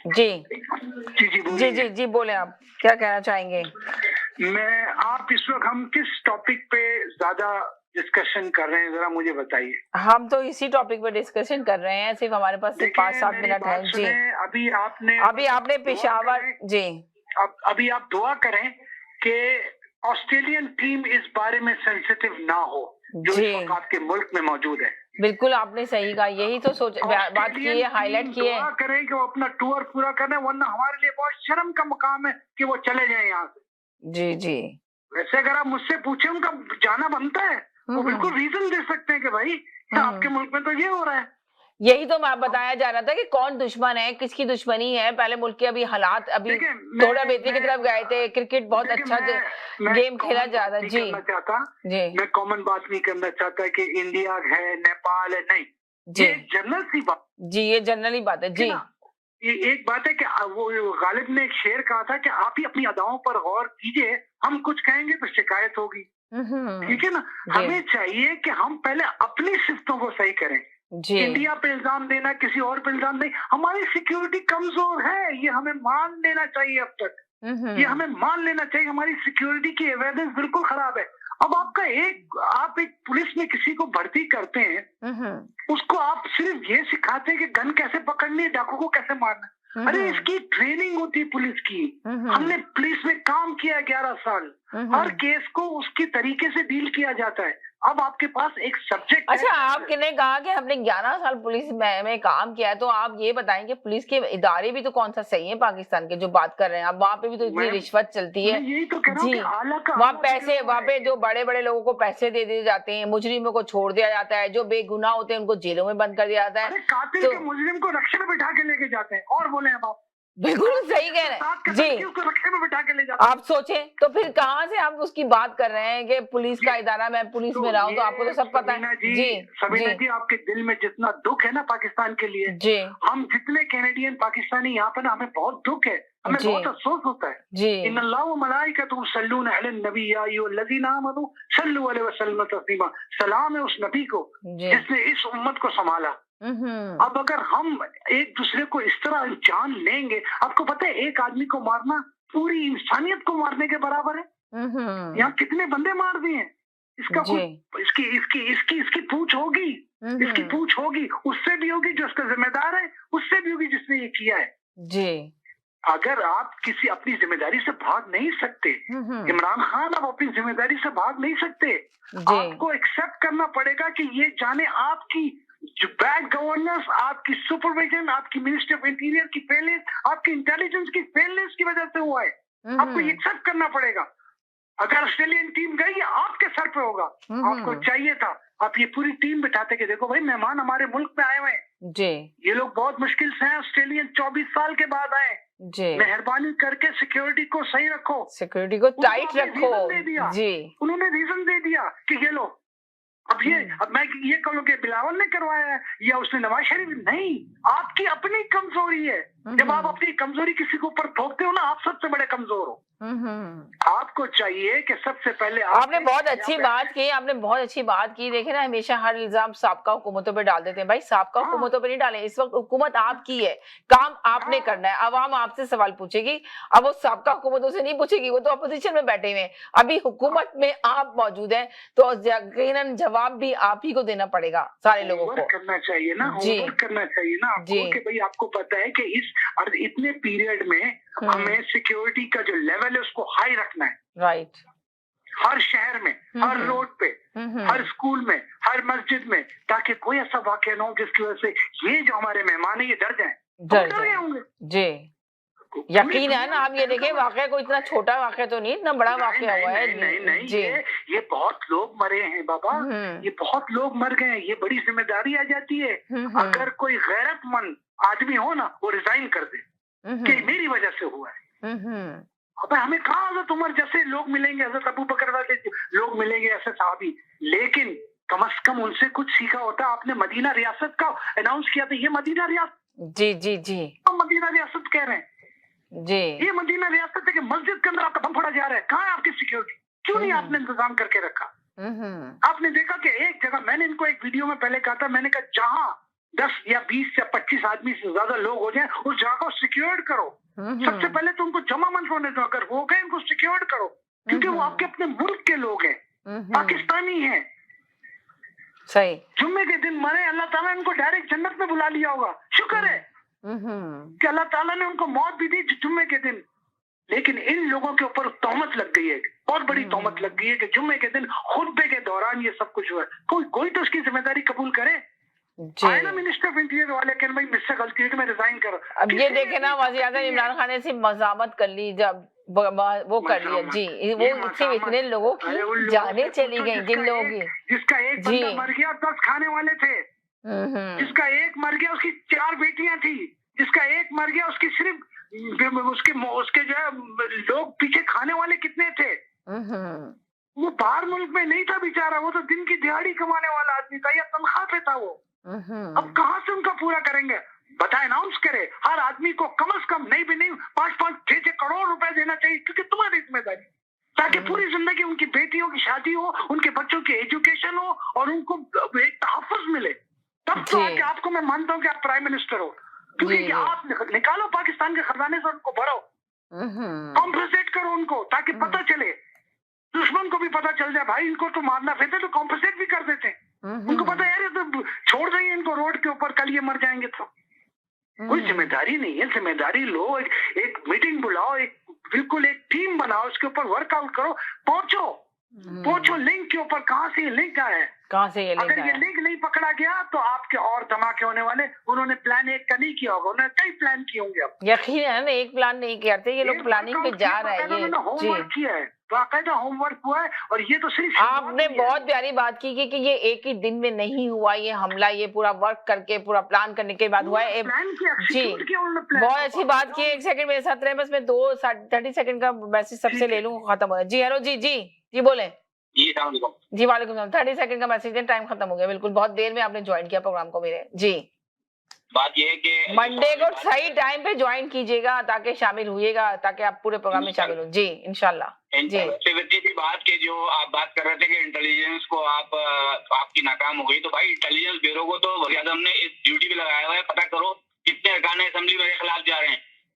जी जी जी बोलिए। जी जी बोले, आप क्या कहना चाहेंगे? आप इस वक्त हम किस टॉपिक पे ज्यादा डिस्कशन कर रहे हैं, जरा मुझे बताइए। हम तो इसी टॉपिक पे डिस्कशन कर रहे हैं, सिर्फ हमारे पास सिर्फ 5-7 मेरी मिनट बात है। जी, सुने। अभी आपने दुआ पेशावर करें। जी अभी आप दुआ करें कि ऑस्ट्रेलियन टीम इस बारे में सेंसिटिव ना हो जो इस वक्त आपके मुल्क में मौजूद है। बिल्कुल आपने सही कहा, यही तो बात की है, हाईलाइट की है। दुआ करें कि वो अपना टूर पूरा करें, वरना हमारे लिए बहुत शर्म का मुकाम है कि वो चले जाए यहाँ से। जी जी वैसे अगर आप मुझसे पूछे उनका जाना बनता है, वो बिल्कुल रीजन दे सकते हैं कि भाई आपके मुल्क में तो ये हो रहा है। यही तो बताया जा रहा था कि कौन दुश्मन है, किसकी दुश्मनी है। पहले मुल्क के अभी हालात अभी थोड़ा बेहतरी की तरफ गए थे, क्रिकेट बहुत अच्छा गेम खेला जा रहा है। जी मैं कॉमन बात नहीं करना चाहता कि इंडिया है, नेपाल है, नहीं। जी ये जनरल सी बात जी, ये जनरली बात है। जी, ये एक बात है कि वो गालिब ने एक शेर कहा था कि आप ही अपनी अदाओं पर गौर कीजिए, हम कुछ कहेंगे तो शिकायत होगी। ठीक है ना। हमें चाहिए कि हम पहले अपनी सिफ्तों को सही करें। इंडिया पे इल्जाम देना, किसी और पे इल्जाम नहीं। हमारी सिक्योरिटी कमजोर है, ये हमें मान लेना चाहिए। अब तक ये हमें मान लेना चाहिए, हमारी सिक्योरिटी की अवेयरनेस बिल्कुल खराब है। अब आप एक पुलिस में किसी को भर्ती करते हैं, उसको आप सिर्फ ये सिखाते हैं कि गन कैसे पकड़नी है, डाकू को कैसे मारना। अरे इसकी ट्रेनिंग होती है पुलिस की। हमने पुलिस में काम किया 11 साल। हर केस को उसकी तरीके से डील किया जाता है। अब आपके पास एक सब्जेक्ट अच्छा, आपने कहा कि हमने 11 साल पुलिस में काम किया है, तो आप ये बताएं कि पुलिस के इदारे भी तो कौन सा सही है पाकिस्तान के, जो बात कर रहे हैं आप, वहाँ पे भी तो इतनी रिश्वत चलती है। यही तो कह रहा हूं कि आला का वहाँ पैसे, वहाँ पे जो बड़े बड़े लोगों को पैसे दे दिए जाते हैं, मुजरिमों को छोड़ दिया जाता है, जो बेगुनाह होते हैं उनको जेलों में बंद कर दिया जाता है। कातिल के मुजरिम को रक्षा में बिठा के लेके जाते हैं। और बोले अब आप बिल्कुल सही कह रहे हैं जी। उसको रक्षा में बिठा के ले जाते हैं। आप सोचें तो फिर कहाँ से आप उसकी बात कर रहे हैं कि पुलिस का इदारा, मैं पुलिस में रहा हूँ, तो आपको तो सब पता है। सबीना जी, आपके दिल में जितना दुख है ना पाकिस्तान के लिए, जी, हम जितने कैनेडियन पाकिस्तानी यहाँ पर ना, हमें बहुत दुख है, हमें बहुत अफसोस होता है। जी, इन्नल्लाह व मलाइकतुहु युसल्लूना अलन नबी या अय्युहल्लज़ीना आमनू सल्लु अलैहि वसल्लम तस्लीमा। सलाम है उस नबी को जिसने इस उम्मत को संभाला। अब अगर हम एक दूसरे को इस तरह जान लेंगे, आपको पता है एक आदमी को मारना पूरी इंसानियत को मारने के बराबर है। यहाँ कितने बंदे मार दिए हैं। इसका इसकी पूछ होगी, इसकी पूछ होगी, उससे भी होगी जो इसका जिम्मेदार है, उससे भी होगी जिसने ये किया है। जी, अगर आप किसी अपनी जिम्मेदारी से भाग नहीं सकते, इमरान खान, आप अपनी जिम्मेदारी से भाग नहीं सकते। आपको एक्सेप्ट करना पड़ेगा कि ये जाने आपकी जो बैड गवर्नेंस, आपकी सुपरविजन, आपकी मिनिस्ट्री ऑफ इंटीरियर की फेलियर्स, आपकी इंटेलिजेंस की फेलियर्स की वजह से हुआ है। आपको ये एक्सेप्ट करना पड़ेगा। अगर ऑस्ट्रेलियन टीम गई, आपके सर पे होगा। आपको चाहिए था आप ये पूरी टीम बिठाते कि देखो भाई, मेहमान हमारे मुल्क में आए हुए हैं जी, ये लोग बहुत मुश्किल से हैं, ऑस्ट्रेलियन 24 साल के बाद आए जी, मेहरबानी करके सिक्योरिटी को सही रखो, सिक्योरिटी को टाइट रखो। जी, उन्होंने रीजन दे दिया कि ये लो। अब मैं ये कहूँ कि बिलावल ने करवाया है या उसने नवाज शरीफ, नहीं, आपकी अपनी कमजोरी है। जब आप अपनी कमजोरी किसी के ऊपर थोपते हो ना, आप सबसे बड़े कमजोर हो। आपको चाहिए कि सबसे पहले आपने बहुत अच्छी बात की, आपने बहुत अच्छी बात की। देखे ना, हमेशा हर इल्जाम साबका हुकूमतों पे डाल देते हैं। भाई साबका हुकूमतों पे नहीं डालें, इस वक्त हुकूमत आपकी है, काम आपने करना है, अवाम आपसे सवाल पूछेगी। अब वो साबका हुकूमतों से नहीं पूछेगी, वो तो अपोजिशन में बैठे हुए हैं। अभी हुकूमत में आप मौजूद हैं तो यकीनन जवाब भी आप ही को देना पड़ेगा सारे लोगों को। करना चाहिए ना, होमवर्क करना चाहिए ना आपको कि भाई आपको पता है कि इस इतने पीरियड में हमें सिक्योरिटी का जो लेवल है उसको हाई रखना है। राइट, हर शहर में, हर रोड पे, हर स्कूल में, हर मस्जिद में, ताकि कोई ऐसा वाकया ना हो जिसकी वजह से ये जो हमारे मेहमान है ये डर जाएं। डर गए होंगे जी, यकीन है ना। आप ये देखिए, वाकया कोई इतना छोटा वाकया तो नहीं, इतना बड़ा वाकया हुआ है। नहीं, ये बहुत लोग मरे हैं बाबा, ये बहुत लोग मर गए हैं, ये बड़ी जिम्मेदारी आ जाती है। अगर कोई गैरतमंद आदमी हो ना, वो रिजाइन कर दे कि मेरी वजह से हुआ है। अब हमें कहाँ हज़रत उमर जैसे लोग मिलेंगे, हज़रत अबू बकर वाले लोग मिलेंगे, ऐसे साहबी, लेकिन कम से कम उनसे कुछ सीखा होता। आपने मदीना रियासत का अनाउंस किया था, ये मदीना रियासत, जी जी जी, हम मदीना रियासत कह रहे हैं जी, ये मदीना रियासत है कि मस्जिद के अंदर आपका बम फोड़ा जा रहा है। कहाँ है आपकी सिक्योरिटी? क्यों नहीं आपने इंतजाम करके रखा? आपने देखा कि एक जगह, मैंने इनको एक वीडियो में पहले कहा था, मैंने कहा जहां 10 या 20 या 25 आदमी से ज्यादा लोग हो जाए, उस जगह को सिक्योर्ड करो। सबसे पहले तो उनको जमा मत होने दो, अगर हो गए उनको सिक्योर्ड करो, क्योंकि वो आपके अपने मुल्क के लोग हैं, पाकिस्तानी हैं। सही। जुम्मे के दिन मरे, अल्लाह ताला ने उनको डायरेक्ट जन्नत में बुला लिया होगा, शुक्र है कि अल्लाह ताला ने उनको मौत भी दी जुम्मे के दिन। लेकिन इन लोगों के ऊपर तोहमत लग गई है, बहुत बड़ी तोहमत लग गई है कि जुम्मे के दिन खुतबे के दौरान ये सब कुछ हुआ। कोई तो उसकी जिम्मेदारी कबूल करे। आए ना मिनिस्टर ऑफ इंटीरियर वाले कि भाई मुझसे गलती है कि मैं रिजाइन करो। अब ये देखे ना, वज़ीर आज़म इमरान खान ने सिर्फ मज़ामत कर ली, जब वो कर लिया जी, वो सिर्फ इतने लोगों की जाने चली गई, जिन लोगों की, जिसका एक बंदा मर गया 10 खाने वाले थे, जिसका एक मर गया उसकी 4 बेटियां थी, जिसका एक मर गया उसकी सिर्फ उसके जो है लोग पीछे खाने वाले कितने थे। वो बाहर मुल्क में नहीं था बेचारा, वो तो दिन की दिहाड़ी कमाने वाला आदमी था या तनख्वाह पे था वो। अब कहाँ से उनका पूरा करेंगे? बताए, अनाउंस करे हर आदमी को कम से कम नहीं भी नहीं 5-5, 6-6 करोड़ रुपए देना चाहिए, क्योंकि तुम्हारी जिम्मेदारी, ताकि पूरी जिंदगी उनकी बेटियों की शादी हो, उनके बच्चों की एजुकेशन हो और उनको एक तहफ़्फ़ुज़ मिले। तब तो आके आपको मैं मानता हूँ कि आप प्राइम मिनिस्टर हो, क्योंकि आप निकालो पाकिस्तान के खजाने से, उनको भरो, कॉम्पनसेट करो उनको, ताकि पता चले, दुश्मन को भी पता चल जाए भाई इनको तो मारना फिर तो कॉम्पनसेट भी कर देते। उनको पता है तो छोड़ देंगे इनको रोड के ऊपर, कल ये मर जाएंगे तो। कोई जिम्मेदारी नहीं है, जिम्मेदारी लो, एक मीटिंग बुलाओ, एक बिल्कुल एक टीम बनाओ, उसके ऊपर वर्कआउट करो, पहुंचो लिंक के ऊपर, कहाँ से ये लिंक आया है, कहाँ से ये लिंक अगर ये लिंक नहीं पकड़ा गया तो आपके और धमाके होने वाले। उन्होंने प्लान एक का नहीं किया होगा, उन्होंने कई प्लान किए होंगे। अब यकीन है, एक प्लान नहीं करते ये लोग, प्लानिंग पे जा रहे हैं। ये होमवर्क किया है, बाकायदा होमवर्क हुआ है, और ये तो सिर्फ आपने बहुत प्यारी बात की कि ये एक ही दिन में नहीं हुआ ये हमला, ये पूरा वर्क करके, पूरा प्लान करने के बाद हुआ है जी। बहुत अच्छी बात की। 1 सेकंड मेरे साथ रहे, बस मैं 30 सेकंड का मैसेज सबसे ले लूँ, खत्म हो गया जी। हेलो जी बोले जी। वालेकुम सलाम। 30 सेकंड का मैसेज है, टाइम खत्म हो गया बिल्कुल, बहुत देर में आपने ज्वाइन किया प्रोग्राम को मेरे जी। बात ये है कि मंडे को सही टाइम पे ज्वाइन कीजिएगा, ताकि शामिल हुईएगा, ताकि आप पूरे प्रोग्राम में शामिल हो जी, इंशाल्लाह जी। बात के जो आप बात कर रहे थे कि इंटेलिजेंस को आपकी नाकाम हो गई, तो भाई इंटेलिजेंस ब्यूरो को तो वज़ीर आज़म ने इस ड्यूटी पे लगाया हुआ है, पता करो कितने अरकान असेंबली मेरे खिलाफ जा रहे हैं,